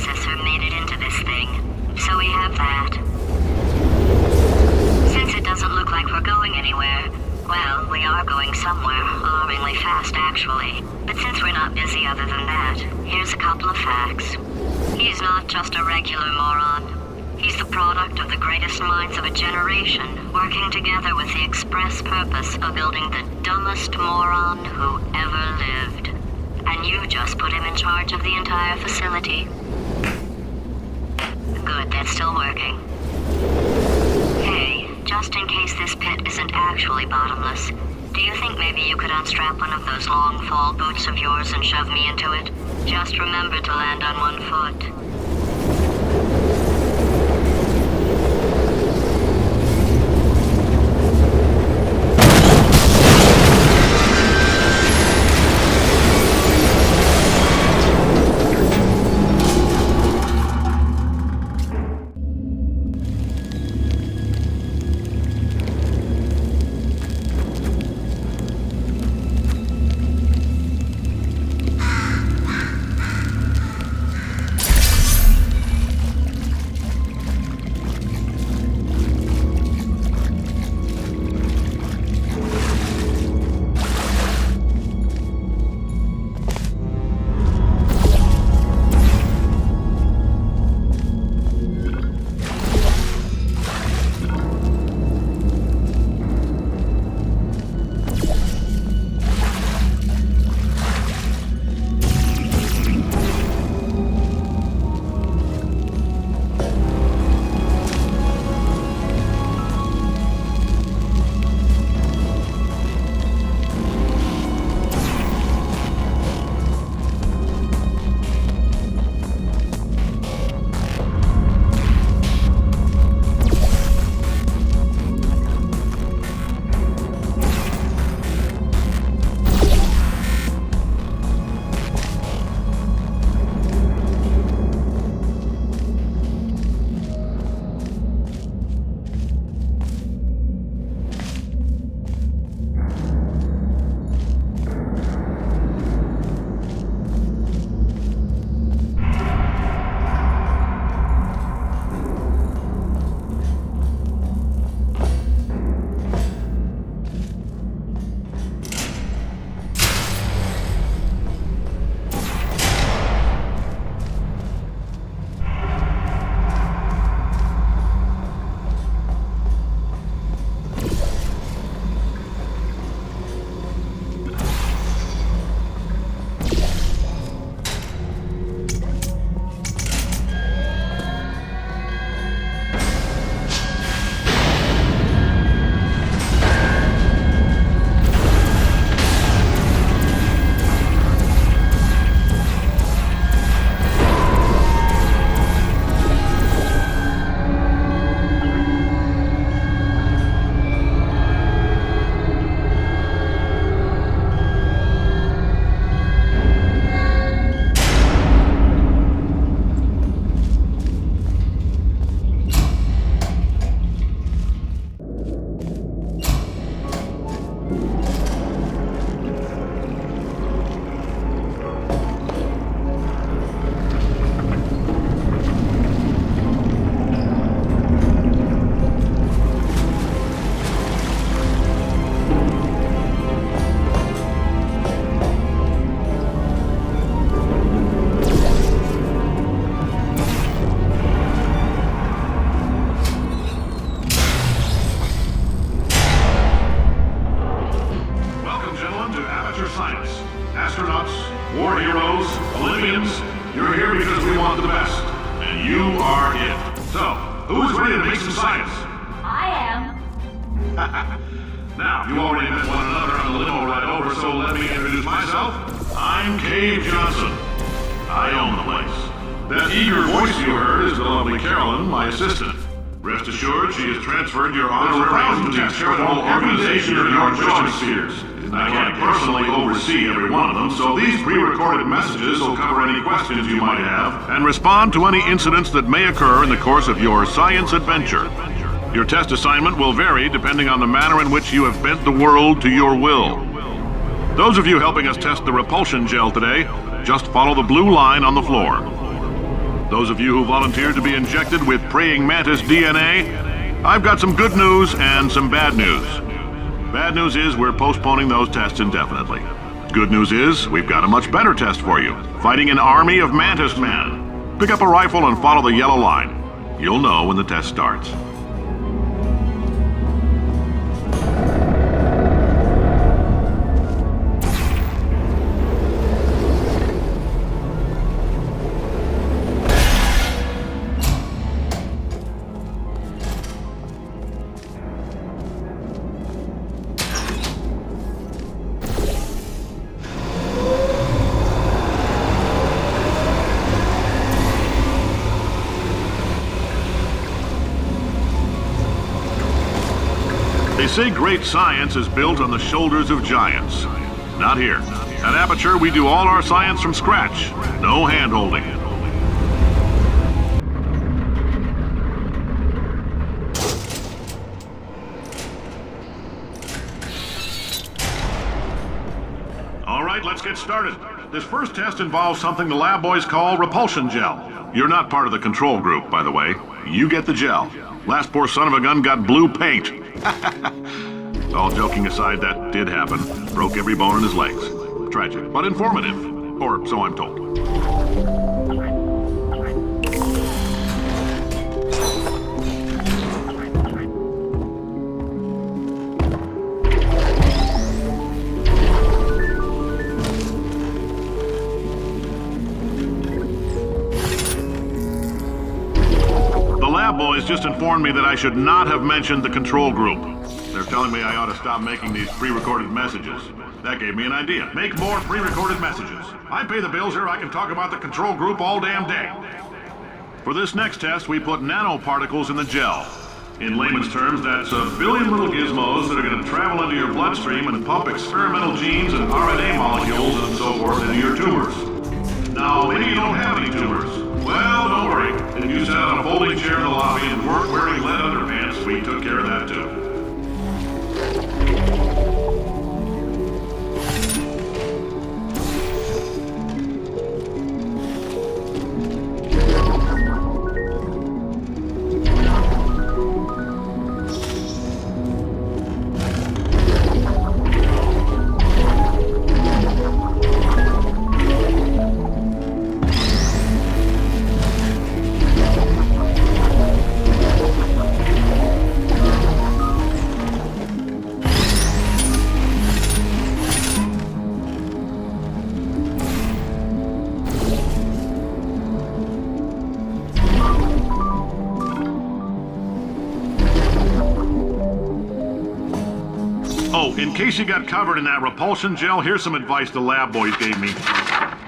processor made it into this thing, so we have that. Since it doesn't look like we're going anywhere, well, we are going somewhere, alarmingly fast actually. But since we're not busy other than that, here's a couple of facts. He's not just a regular moron. He's the product of the greatest minds of a generation, working together with the express purpose of building the dumbest moron who ever lived. And you just put him in charge of the entire facility. Good, that's still working. Hey, just in case this pit isn't actually bottomless, do you think maybe you could unstrap one of those long fall boots of yours and shove me into it? Just remember to land on one foot. War heroes, Olympians, you're here because we want the best. And you are it. So, who's ready to make some science? I am. Now, you already met one another on the limo ride over, so let me introduce myself. I'm Cave Johnson. I own the place. That eager voice you heard is the lovely Carolyn, my assistant. Rest assured, she has transferred your honorary to the whole organization of your choice. I can't personally oversee every one of them, so these pre-recorded messages will cover any questions you might have and respond to any incidents that may occur in the course of your science adventure. Your test assignment will vary depending on the manner in which you have bent the world to your will. Those of you helping us test the repulsion gel today, just follow the blue line on the floor. Those of you who volunteered to be injected with praying mantis DNA, I've got some good news and some bad news. Bad news is we're postponing those tests indefinitely. Good news is we've got a much better test for you. Fighting an army of mantis men. Pick up a rifle and follow the yellow line. You'll know when the test starts. They say great science is built on the shoulders of giants. Not here. At Aperture, we do all our science from scratch. No hand-holding. All right, let's get started. This first test involves something the lab boys call repulsion gel. You're not part of the control group, by the way. You get the gel. Last poor son of a gun got blue paint. All joking aside, that did happen. Broke every bone in his legs. Tragic, but informative. Or so I'm told. The lab boys just informed me that I should not have mentioned the control group. They're telling me I ought to stop making these pre-recorded messages. That gave me an idea. Make more pre-recorded messages. I pay the bills here, I can talk about the control group all damn day. For this next test, we put nanoparticles in the gel. In layman's terms, that's a billion little gizmos that are going to travel into your bloodstream and pump experimental genes and RNA molecules and so forth into your tumors. Now, maybe you don't have any tumors. Well, don't worry. If you sat on a folding chair in the lobby and weren't wearing lead underpants, we took care of that too. Oh, in case you got covered in that repulsion gel, here's some advice the lab boys gave me.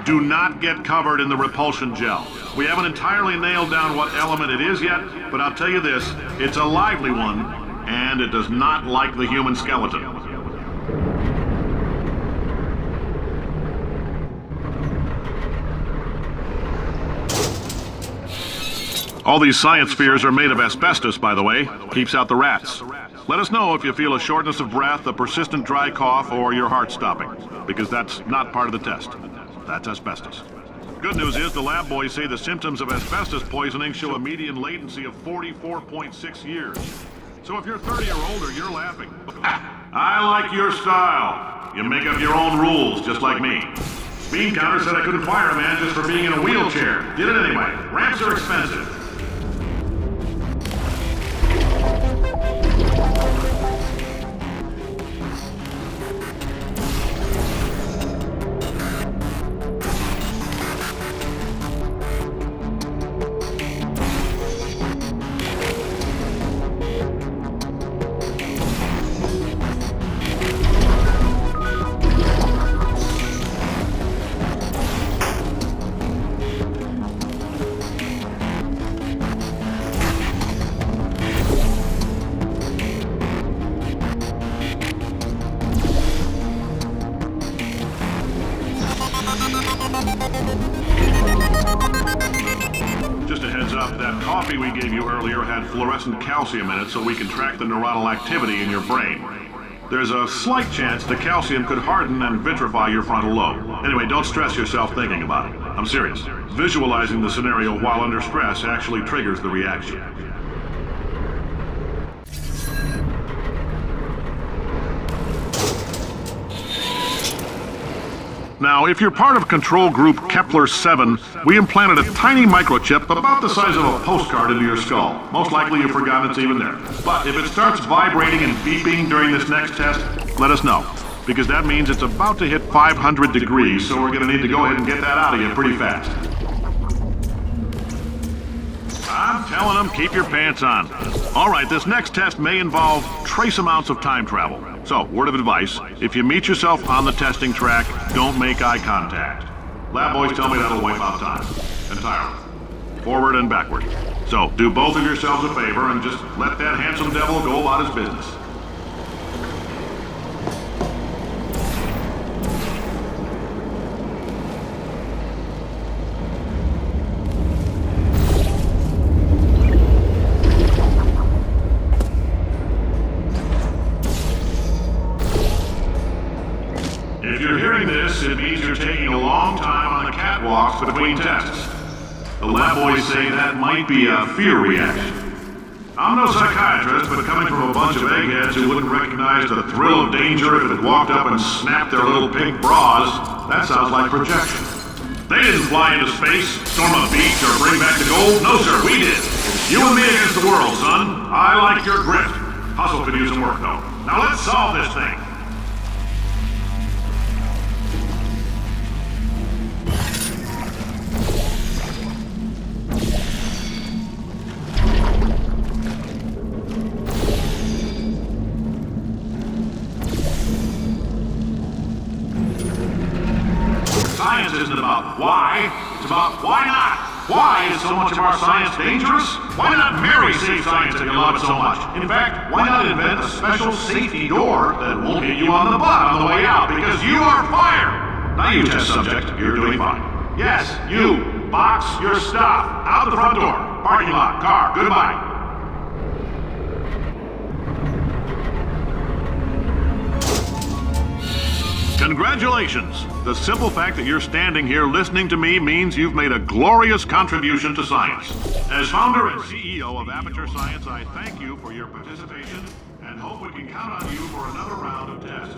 Do not get covered in the repulsion gel. We haven't entirely nailed down what element it is yet, but I'll tell you this, it's a lively one, and it does not like the human skeleton. All these science spheres are made of asbestos, by the way. Keeps out the rats. Let us know if you feel a shortness of breath, a persistent dry cough, or your heart stopping, because that's not part of the test. That's asbestos. Good news is the lab boys say the symptoms of asbestos poisoning show a median latency of 44.6 years. So if you're 30 or older, you're laughing. I like your style. You make up your own rules, just like me. Bean Counter said I couldn't fire a man just for being in a wheelchair. Did it anyway. Ramps are expensive. Just a heads up, that coffee we gave you earlier had fluorescent calcium in it so we can track the neuronal activity in your brain. There's a slight chance the calcium could harden and vitrify your frontal lobe. Anyway, don't stress yourself thinking about it. I'm serious. Visualizing the scenario while under stress actually triggers the reaction. Now, if you're part of Control Group Kepler-7, we implanted a tiny microchip about the size of a postcard into your skull. Most likely you've forgotten it's even there. But if it starts vibrating and beeping during this next test, let us know. Because that means it's about to hit 500 degrees, so we're going to need to go ahead and get that out of you pretty fast. I'm telling them, keep your pants on. All right, this next test may involve trace amounts of time travel. So, word of advice, if you meet yourself on the testing track, don't make eye contact. Lab boys tell me that'll wipe out time. Entirely. Forward and backward. So, do both of yourselves a favor and just let that handsome devil go about his business. If you're hearing this, it means you're taking a long time on the catwalks between tests. The lab boys say that might be a fear reaction. I'm no psychiatrist, but coming from a bunch of eggheads who wouldn't recognize the thrill of danger if it had walked up and snapped their little pink bras, that sounds like projection. They didn't fly into space, storm a beach, or bring back the gold. No, sir, we did. You and me against the world, son. I like your grit. Hustle could use some work, though. Now let's solve this thing. Science isn't about why, it's about why not. Why is so much of our science dangerous? Why not Mary save science if you love it so much? In fact, why not invent a special safety door that won't hit you on the butt on the way out because you are fired? Now you test subject, you're doing fine. Yes, you, box your stuff. Out the front door, parking lot, car, goodbye. Congratulations! The simple fact that you're standing here listening to me means you've made a glorious contribution to science. As founder and CEO of Aperture Science, I thank you for your participation and hope we can count on you for another round of tests.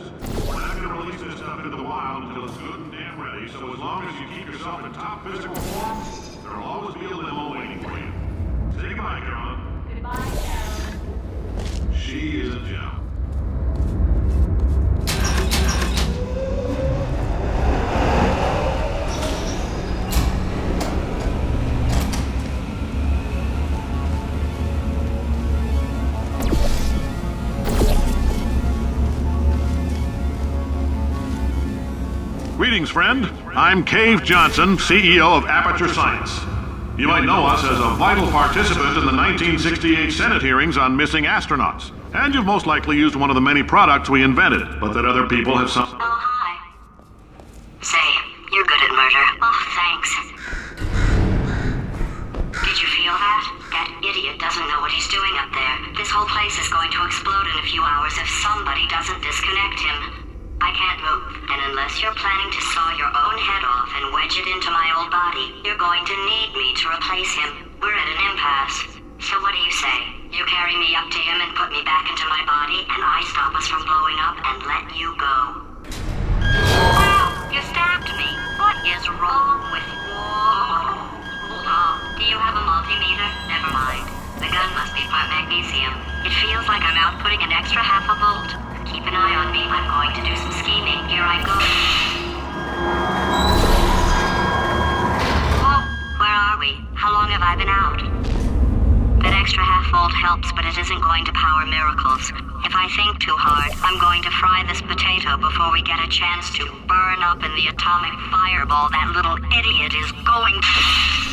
We're not going to release this stuff into the wild until it's good and damn ready, so as long as you keep yourself in top physical form, there'll always be a limo waiting for you. Say goodbye, Carolyn. Goodbye, Carolyn. She is a gem. Greetings, friend. I'm Cave Johnson, CEO of Aperture Science. You might know us as a vital participant in the 1968 Senate hearings on missing astronauts. And you've most likely used one of the many products we invented, but that other people have some... Oh, hi. Say, you're good at murder. Oh, thanks. Did you feel that? That idiot doesn't know what he's doing up there. This whole place is going to explode in a few hours if somebody doesn't disconnect him. I can't move, and unless you're planning to saw your own head off and wedge it into my old body, you're going to need me to replace him. We're at an impasse. So what do you say? You carry me up to him and put me back into my body, and I stop us from blowing up and let you go. Wow, you stabbed me. What is wrong with you? Oh, do you have a multimeter? Never mind. The gun must be part magnesium. It feels like I'm outputting an extra half a volt. Keep an eye on me. I'm going to do some scheming. Here I go. Whoa, where are we? How long have I been out? That extra half volt helps, but it isn't going to power miracles. If I think too hard, I'm going to fry this potato before we get a chance to burn up in the atomic fireball that little idiot is going to...